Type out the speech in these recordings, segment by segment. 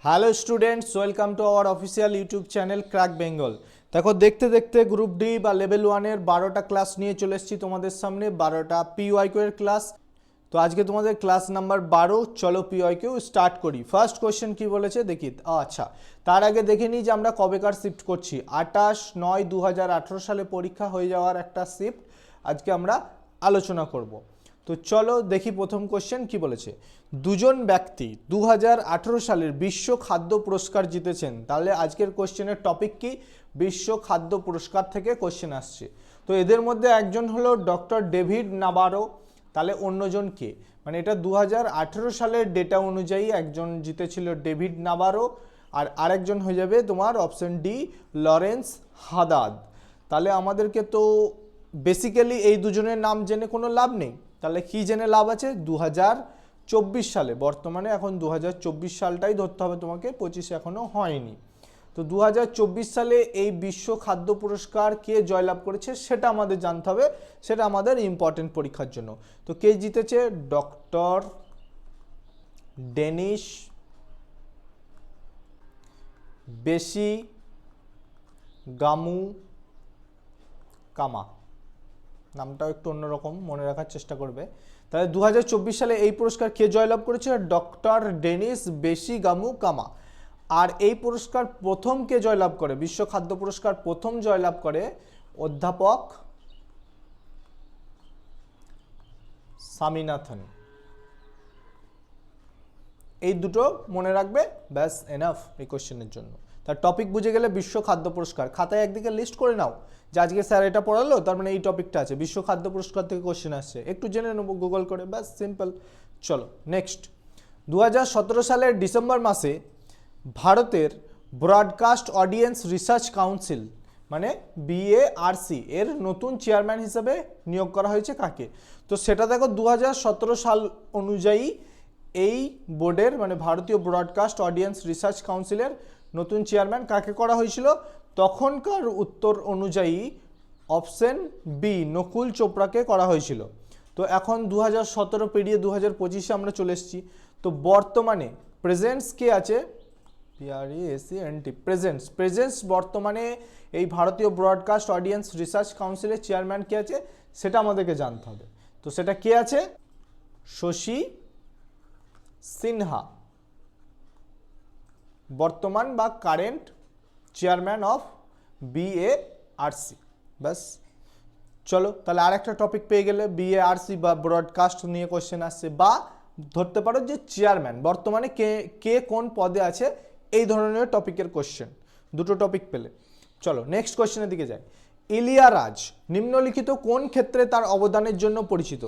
Hello students, welcome to our official YouTube channel crack Bengal. দেখো, দেখতে দেখতে গ্রুপ ডি বা লেভেল 1-এর 12টা ক্লাস নিয়ে চলে এসেছি তোমাদের সামনে। 12টা পিওয়াইকিউ এর ক্লাস। তো আজকে তোমাদের ক্লাস নাম্বার 12। চলো পিওয়াইকিউ স্টার্ট করি। ফার্স্ট কোয়েশ্চেন কি বলেছে দেখি। আচ্ছা, তার আগে দেখে নিই যে আমরা কবেকার শিফট করছি। 28/9/2018 সালে পরীক্ষা হয়ে যাওয়ার একটা শিফট আজকে আমরা আলোচনা করব। তো চলো দেখি প্রথম কোশ্চেন কি বলেছে। দুজন ব্যক্তি 2018 সালের বিশ্ব খাদ্য পুরস্কার জিতেছেন। তাহলে আজকের কোশ্চেনের টপিক কি? বিশ্ব খাদ্য পুরস্কার থেকে কোশ্চেন আসছে। তো এদের মধ্যে একজন হলো ডক্টর ডেভিড নাবারো। তাহলে অন্যজন কে? মানে এটা 2018 সালের ডেটা অনুযায়ী একজন জিতেছিল ডেভিড নাবারো, আর আরেকজন হয়ে যাবে তোমার অপশন ডি লরেন্স হাদাদ। তাহলে আমাদেরকে তো বেসিক্যালি এই দুজনের নাম জেনে কোনো লাভ নেই। তাহলে কি জেনে লাভ আছে? 2024 সালে, বর্তমানে এখন 2024 সালটাই ধরতে হবে তোমাকে, 25 এখনো হয়নি। তো 2024 সালে এই বিশ্ব খাদ্য পুরস্কার কে জয়লাভ করেছে সেটা আমাদের জানতে হবে, সেটা আমাদের ইম্পর্টেন্ট পরীক্ষার জন্য। তো কে জিতেছে? ডক্টর ডেনিস বেশি গামু কামা। নামটাও একটু অন্যরকম, মনে রাখার চেষ্টা করবে। তাহলে 2024 সালে এই পুরস্কার কে জয়লাভ করেছে? ডক্টর ডেনিস বেশি গামু কামা। আর এই পুরস্কার প্রথম কে জয়লাভ করে? বিশ্ব খাদ্য পুরস্কার প্রথম জয়লাভ করে অধ্যাপক স্বামীনাথন। এই দুটো মনে রাখবে, ব্যাস এনাফ এই কোশ্চেনের জন্য। তার টপিক বুঝে গেলে বিশ্ব খাদ্য পুরস্কার খাতায় একদিকে লিস্ট করে নাও যে আজকে স্যার এটা পড়ালো, তার মানে এই টপিকটা আছে, বিশ্ব খাদ্য পুরস্কার থেকে কোশ্চেন আসছে, একটু জেনে নেবো গুগল করে, ব্যাস সিম্পল। চলো নেক্সট। 2017 সালের ডিসেম্বর মাসে ভারতের ব্রডকাস্ট অডিয়েন্স রিসার্চ কাউন্সিল মানে BARC এর নতুন চেয়ারম্যান হিসেবে নিয়োগ করা হয়েছে কাকে? তো সেটা দেখো 2017 সাল অনুযায়ী এই বোর্ডের মানে ভারতীয় ব্রডকাস্ট অডিয়েন্স রিসার্চ কাউন্সিলের নতুন চেয়ারম্যান কাকে করা হয়েছিল? তখনকার উত্তর অনুযায়ী অপশন বি নকুল চোপড়াকে করা হয়েছিল। তো এখন 2017 পেরিয়ে 2025-এ আমরা চলে এসেছি। তো বর্তমানে প্রেজেন্টস কে আছে? প্রেজেন্টস বর্তমানে এই ভারতীয় ব্রডকাস্ট অডিয়েন্স রিসার্চ কাউন্সিলের চেয়ারম্যান কে আছে সেটা আমাদেরকে জানতে হবে। তো সেটা কে আছে? শশী সিনহা, বর্তমান বা কারেন্ট চেয়ারম্যান অফ BARC। ব্যাস। চলো তাহলে আর একটা টপিক পেয়ে গেলে, BARC বা ব্রডকাস্ট নিয়ে কোশ্চেন আসছে, বা ধরতে পারো যে চেয়ারম্যান বর্তমানে কে কে কোন পদে আছে, এই ধরনের টপিকের কোশ্চেন। দুটো টপিক পেলে। চলো নেক্সট কোশ্চেনের দিকে যাই। ইলিয়ারাজ নিম্নলিখিত কোন ক্ষেত্রে তার অবদানের জন্য পরিচিত?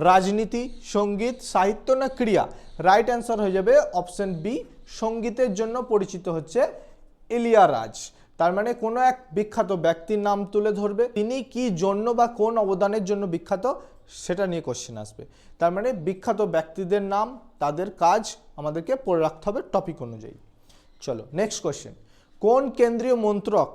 রাজনীতি, সঙ্গীত, সাহিত্য না ক্রীড়া? রাইট অ্যান্সার হয়ে যাবে অপশন বি, সঙ্গীতের জন্য পরিচিত হচ্ছে ইলিয়ারাজ। তার মানে কোনো এক বিখ্যাত ব্যক্তির নাম তুলে ধরবে, তিনি কি জন্য বা কোন অবদানের জন্য বিখ্যাত সেটা নিয়ে কোশ্চেন আসবে। তার মানে বিখ্যাত ব্যক্তিদের নাম, তাদের কাজ আমাদেরকে পড়ে রাখতে হবে টপিক অনুযায়ী। চলো নেক্সট কোশ্চেন। কোন কেন্দ্রীয় মন্ত্রক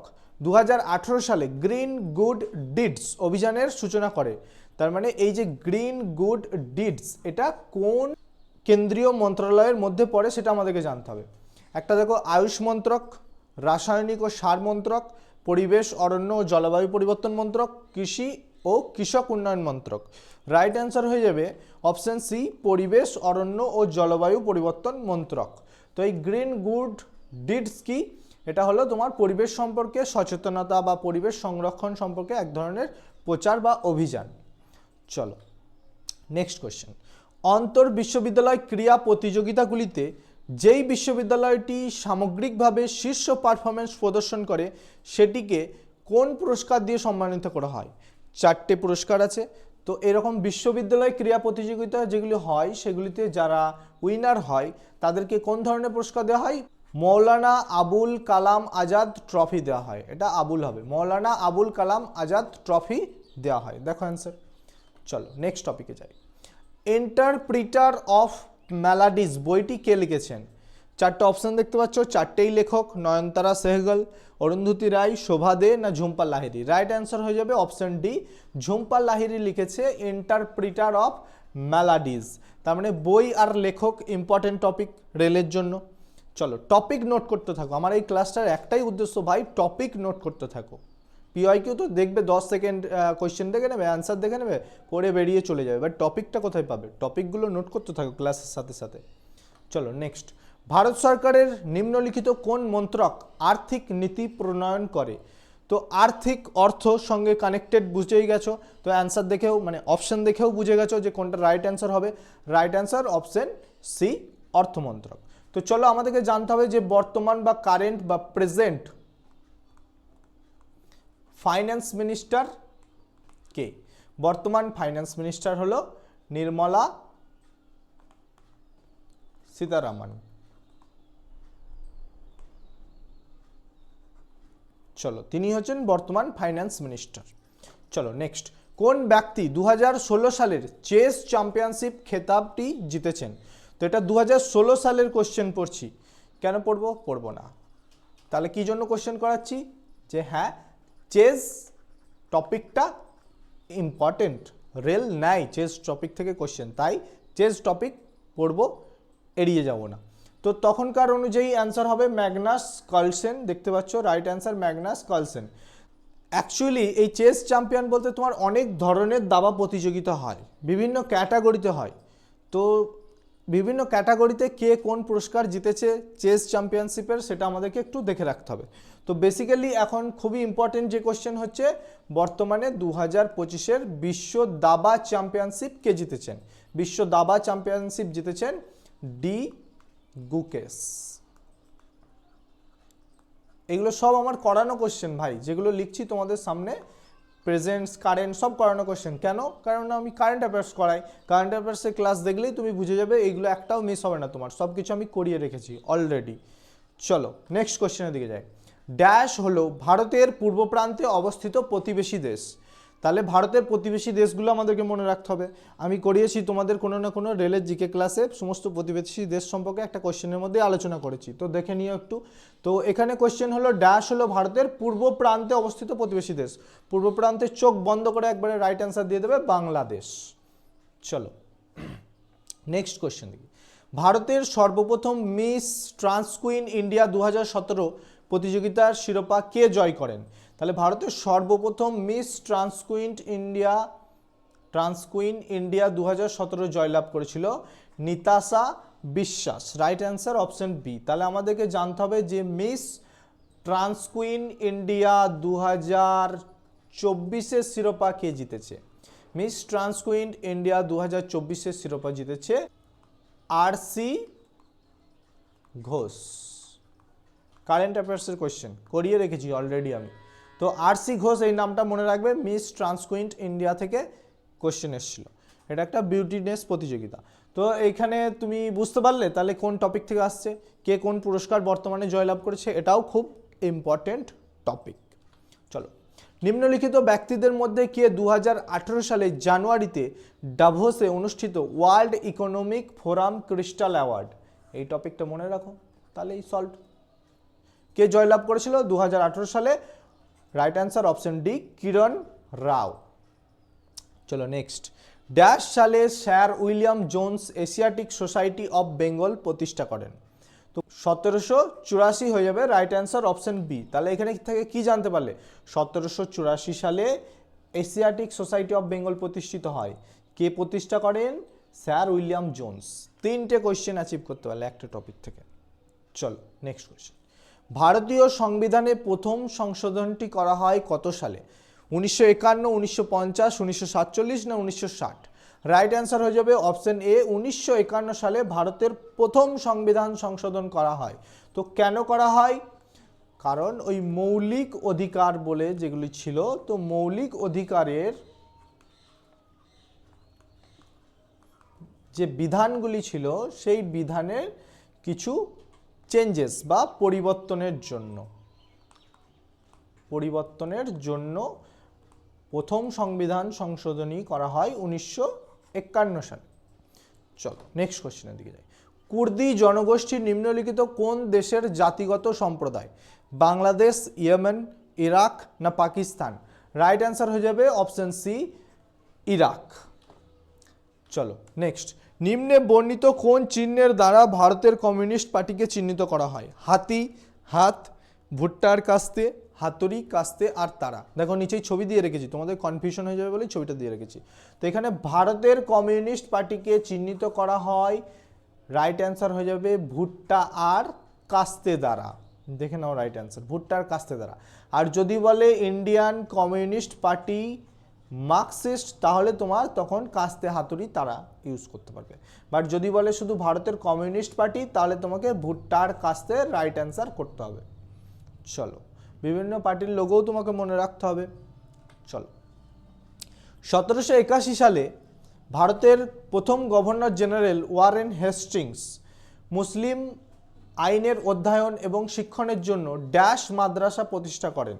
2018 সালে গ্রিন গুড ডিডস অভিযানের সূচনা করে? তার মানে এই যে গ্রিন গুড ডিডস, এটা কোন কেন্দ্রীয় মন্ত্রণালয়ের মধ্যে পড়ে সেটা আমাদেরকে জানতে হবে। একটা দেখো, আয়ুষ মন্ত্রক, রাসায়নিক ও সার মন্ত্রক, পরিবেশ অরণ্য ও জলবায়ু পরিবর্তন মন্ত্রক, কৃষি ও কৃষক উন্নয়ন মন্ত্রক। রাইট অ্যান্সার হয়ে যাবে অপশন সি, পরিবেশ অরণ্য ও জলবায়ু পরিবর্তন মন্ত্রক। তো এই গ্রিন গুড ডিডস কি? এটা হলো তোমার পরিবেশ সম্পর্কে সচেতনতা বা পরিবেশ সংরক্ষণ সম্পর্কে এক ধরনের প্রচার বা অভিযান। চলো নেক্সট কোয়েশ্চেন। অন্তর বিশ্ববিদ্যালয় ক্রীড়া প্রতিযোগিতাগুলিতে যেই বিশ্ববিদ্যালয়টি সামগ্রিকভাবে শীর্ষ পারফরমেন্স প্রদর্শন করে সেটিকে কোন পুরস্কার দিয়ে সম্মানিত করা হয়? 4টে পুরস্কার আছে। তো এরকম বিশ্ববিদ্যালয় ক্রীড়া প্রতিযোগিতা যেগুলি হয় সেগুলিতে যারা উইনার হয় তাদেরকে কোন ধরনের পুরস্কার দেওয়া হয়? মৌলানা আবুল কালাম আজাদ ট্রফি দেওয়া হয়। এটা আবুল হবে, মৌলানা আবুল কালাম আজাদ ট্রফি দেওয়া হয়। দেখো অ্যান্সার। চলো নেক্সট টপিকে যাই। ইন্টারপ্রিটার অফ মেলাডিজ বইটি কে লিখেছেন? 4টে অপশন দেখতে পাচ্ছ, 4টেই লেখক নয়নতারা সেহগল, অরুন্ধতী রায়, শোভা দে না ঝুম্পা লাহিড়ী। রাইট অ্যান্সার হয়ে যাবে অপশন ডি, ঝুম্পা লাহিড়ী লিখেছে ইন্টারপ্রিটার অফ মেলাডিজ। তার মানে বই আর লেখক ইম্পর্টেন্ট টপিক রেলের জন্য। চলো টপিক নোট করতে থাকো, আমার এই ক্লাসটার একটাই উদ্দেশ্য ভাই, টপিক নোট করতে থাকো। পিওয়াইকিউ তো দেখবে 10 সেকেন্ড কোয়েশ্চেন দেখে নেবে, অ্যান্সার দেখে নেবে, পড়ে বেরিয়ে চলে যাবে, বাট টপিকটা কোথায় পাবে? টপিকগুলো নোট করতে থাকো ক্লাসের সাথে সাথে। চলো নেক্সট, ভারত সরকারের নিম্নলিখিত কোন মন্ত্রক আর্থিক নীতি প্রণয়ন করে? তো আর্থিক অর্থ সঙ্গে কানেক্টেড বুঝেই গেছো, তো অ্যান্সার দেখেও মানে অপশন দেখেও বুঝে গেছো যে কোনটা রাইট অ্যান্সার হবে। রাইট অ্যান্সার অপশন সি, অর্থমন্ত্রক। তো চলো আমাদেরকে জানতে হবে যে বর্তমান বা কারেন্ট বা প্রেজেন্ট ফাইন্যান্স মিনিস্টার কে? বর্তমান ফাইন্যান্স মিনিস্টার হলো নির্মলা সীতারামন। চলো তিনি হচ্ছেন বর্তমান ফাইন্যান্স মিনিস্টার। চলো নেক্সট, কোন ব্যক্তি 2016 সালের চেস চ্যাম্পিয়নশিপ খেতাবটি জিতেছেন? তো এটা 2016 সালের কোশ্চেন পড়ছি, কেন পড়বো না। তাহলে কি জন্য কোশ্চেন করাচ্ছি? যে হ্যাঁ চেস টপিকটা ইম্পর্টেন্ট, রেল নাই চেস টপিক থেকে কোশ্চেন, তাই চেস টপিক পড়বো, এড়িয়ে যাব না। তো তখনকার অনুযায়ী অ্যান্সার হবে ম্যাগনাস কার্লসেন, দেখতে পাচ্ছ right answer Magnus Carlsen. Actually এই চেস চ্যাম্পিয়ন বলতে তোমার অনেক ধরনের দাবা প্রতিযোগিতা হয়, বিভিন্ন ক্যাটাগরিতে হয়। তো বিভিন্ন ক্যাটাগরিতে কে কোন পুরস্কার জিতেছে চেস চ্যাম্পিয়নশিপের, সেটা আমাদেরকে একটু দেখে রাখতে হবে। তো বেসিক্যালি এখন খুবই ইম্পর্টেন্ট যে কোশ্চেন হচ্ছে বর্তমানে 2025-এর বিশ্ব দাবা চ্যাম্পিয়নশিপ কে জিতেছেন? বিশ্ব দাবা চ্যাম্পিয়নশিপ জিতেছেন ডি গুকেশ। এগুলো সব আমার করানো কোশ্চেন ভাই, যেগুলো লিখছি তোমাদের সামনে প্রেজেন্টস কারেন্ট সব করানো কোশ্চেন। কেন? কারণ আমি কারেন্ট অ্যাফেয়ার্স করাই, কারেন্ট অ্যাফেয়ার্সের ক্লাস দেখলেই তুমি বুঝে যাবে এইগুলো একটাও মিস হবে না তোমার, সব কিছু আমি করিয়ে রেখেছি অলরেডি। চলো নেক্সট কোশ্চেনের দিকে যাই। ড্যাশ হলো ভারতের পূর্ব প্রান্তে অবস্থিত প্রতিবেশী দেশ। তাহলে ভারতের প্রতিবেশী দেশগুলো আমাদেরকে মনে রাখতে হবে। আমি করিয়েছি তোমাদের কোনো না কোনো রেলের জিকে ক্লাসে সমস্ত প্রতিবেশী দেশ সম্পর্কে একটা কোশ্চেনের মধ্যে আলোচনা করেছি, তো দেখে নিও একটু। তো এখানে কোশ্চেন হলো ড্যাশ হলো ভারতের পূর্ব প্রান্তে অবস্থিত প্রতিবেশী দেশ। পূর্ব প্রান্তে চোখ বন্ধ করে একবারে রাইট অ্যান্সার দিয়ে দেবে বাংলাদেশ। চলো নেক্সট কোশ্চেন দেখি। ভারতের সর্বপ্রথম মিস ট্রান্সকুইন ইন্ডিয়া 2017 প্রতিযোগিতার শিরোপা কে জয় করেন? তাহলে ভারতের সর্বপ্রথম মিস ট্রান্সকুইন ইন্ডিয়া 2017 জয়লাভ করেছিল Nitasha Biswas. Right answer option B. তাহলে আমাদেরকে জানতে হবে যে মিস ট্রান্সকুইন ইন্ডিয়া 2024-এর শিরোপা কে জিতেছে? মিস ট্রান্সকুইন ইন্ডিয়া 2024-এর শিরোপা জিতেছে আর.সি. ঘোষ। কারেন্ট অ্যাফেয়ার্সের কোয়েশ্চেন করিয়ে রেখেছি অলরেডি আমি। তো আর.সি. ঘোষ এই নামটা মনে রাখবে, মিস ট্রান্সকুইন ইন্ডিয়া থেকে কোয়েশ্চেন এসেছিল। এটা একটা বিউটিনেস প্রতিযোগিতা। তো এইখানে তুমি বুঝতে পারলে তাহলে কোন টপিক থেকে আসছে, কে কোন পুরস্কার বর্তমানে জয়লাভ করেছে, এটাও খুব ইম্পর্টেন্ট টপিক। চলো, নিম্নলিখিত ব্যক্তিদের মধ্যে কে 2018 সালের জানুয়ারিতে ডাভোসে অনুষ্ঠিত world economic forum crystal award, এই টপিকটা মনে রাখো তাহলেই সলভ। কে জয়লাভ করেছিল 2018 সালে? রাইট অ্যান্সার অপশন ডি, কিরণ রাও। চলো নেক্সট, ড্যাশ সালে sir William Jones Asiatic society of Bengal প্রতিষ্ঠা করেন? তো 1784 হয়ে যাবে, রাইট অ্যান্সার অপশন বি। তাহলে এখানে থেকে কি জানতে পারলে? 1784 সালে এশিয়াটিক সোসাইটি অফ বেঙ্গল প্রতিষ্ঠিত হয়। কে প্রতিষ্ঠা করেন? Sir William Jones. 3টে কোয়েশ্চেন অ্যাচিভ করতে পারলে একটা টপিক থেকে। চলো নেক্সট কোয়েশ্চেন। ভারতীয় সংবিধানে প্রথম সংশোধনটি করা হয় কত সালে? 1951, 1950, 1947 না 1960? রাইট অ্যান্সার হয়ে যাবে অপশন এ, 1951 সালে ভারতের প্রথম সংবিধান সংশোধন করা হয়। তো কেন করা হয়? কারণ ওই মৌলিক অধিকার বলে যেগুলি ছিল, তো মৌলিক অধিকারের যে বিধানগুলি ছিল সেই বিধানের কিছু চেঞ্জেস বা পরিবর্তনের জন্য প্রথম সংবিধান সংশোধনী করা হয় 1951 সালে। চলো নেক্সট কোশ্চেনের দিকে যাই। কুর্দি জনগোষ্ঠী নিম্নলিখিত কোন দেশের জাতিগত সম্প্রদায়? বাংলাদেশ, ইয়েমেন, ইরাক না পাকিস্তান? রাইট অ্যান্সার হয়ে যাবে অপশন সি, ইরাক। চলো নেক্সট, নিম্নে বর্ণিত কোন চিহ্নের দ্বারা ভারতের কমিউনিস্ট পার্টিকে চিহ্নিত করা হয়? হাতি, হাত, ভুট্টার কাস্তে, হাতুড়ি, কাস্তে আর তারা। দেখো নিচেই ছবি দিয়ে রেখেছি, তোমাদের কনফিউশন হয়ে যাবে বলে ছবিটা দিয়ে রেখেছি। তো এখানে ভারতের কমিউনিস্ট পার্টিকে চিহ্নিত করা হয়, রাইট অ্যান্সার হয়ে যাবে ভুট্টা আর কাস্তে দ্বারা। দেখে নাও রাইট অ্যান্সার ভুট্টা আর কাস্তে দ্বারা। আর যদি বলে ইন্ডিয়ান কমিউনিস্ট পার্টি মার্কসিস্ট, তাহলে তোমার তখন কাস্তে, হাতুড়ি, তারা ইউজ করতে পারবে। বাট যদি বলে শুধু ভারতের কমিউনিস্ট পার্টি, তাহলে তোমাকে ভুট্টা আর কাস্তে রাইট অ্যান্সার করতে হবে। চলো, বিভিন্ন পার্টির লোগোও তোমাকে মনে রাখতে হবে। চলো, 1781 সালে ভারতের প্রথম গভর্নর জেনারেল ওয়ারেন হেস্টিংস মুসলিম আইনের অধ্যয়ন এবং শিক্ষণের জন্য ড্যাশ মাদ্রাসা প্রতিষ্ঠা করেন।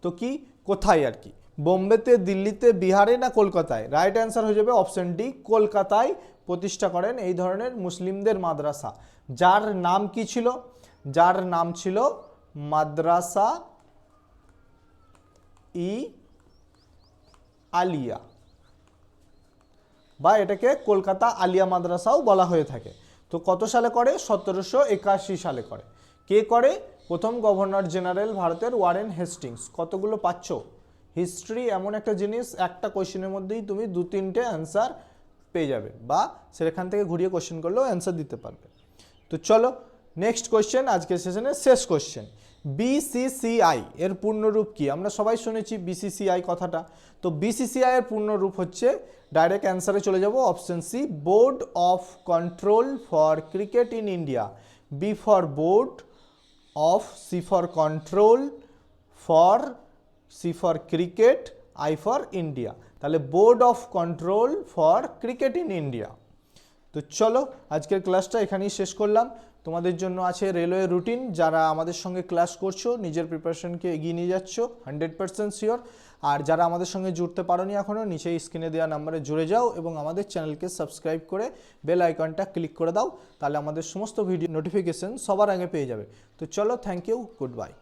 তো কি, কোথায় আর কি? বোম্বেতে, দিল্লিতে, বিহারে না কলকাতায়? রাইট অ্যান্সার হয়ে যাবে অপশন ডি, কলকাতায় প্রতিষ্ঠা করেন এই ধরনের মুসলিমদের মাদ্রাসা। যার নাম কি ছিল? যার নাম ছিল মাদ্রাসা ই আলিয়া, বা এটাকে কলকাতা আলিয়া মাদ্রাসাও বলা হয়ে থাকে। তো কত সালে করে? 1781 সালে করে। কে করে? প্রথম গভর্নর জেনারেল ভারতের ওয়ারেন হেস্টিংস। কতগুলো পাচ্ছ? হিস্ট্রি এমন একটা জিনিস, একটা কোয়েশ্চেনের মধ্যেই তুমি 2-3টে অ্যান্সার পেয়ে যাবে, বা সেখান থেকে ঘুরিয়ে কোয়েশ্চেন করলেও অ্যান্সার দিতে পারবে। তো চলো নেক্সট কোয়েশ্চেন, আজকের সেশনের শেষ কোয়েশ্চেন। বিসিসিআই এর পূর্ণরূপ কি? আমরা সবাই শুনেছি বিসিসিআই কথাটা। তো বিসিসিআই এর পূর্ণরূপ হচ্ছে, ডাইরেক্ট অ্যান্সারে চলে যাব, option C, board of control for cricket in India. B for board, of, C for control, for, C for cricket, I for India. তাহলে board of control for cricket in India. তো চলো আজকের ক্লাসটা এখানেই শেষ করলাম। তোমাদের জন্য আছে রেলওয়ে রুটিন। যারা আমাদের সঙ্গে ক্লাস করছো, নিজের প্রিপারেশনকে এগিয়ে নিয়ে যাচ্ছ 100% শিওর। আর যারা আমাদের সঙ্গে জুড়তে পারোনি এখনও, নিচে স্ক্রিনে দেওয়া নাম্বারে জুড়ে যাও এবং আমাদের চ্যানেলকে সাবস্ক্রাইব করে বেল আইকনটা ক্লিক করে দাও। তাহলে আমাদের সমস্ত ভিডিও নোটিফিকেশন সবার আগে পেয়ে যাবে। তো চলো, থ্যাংক ইউ, গুড বাই।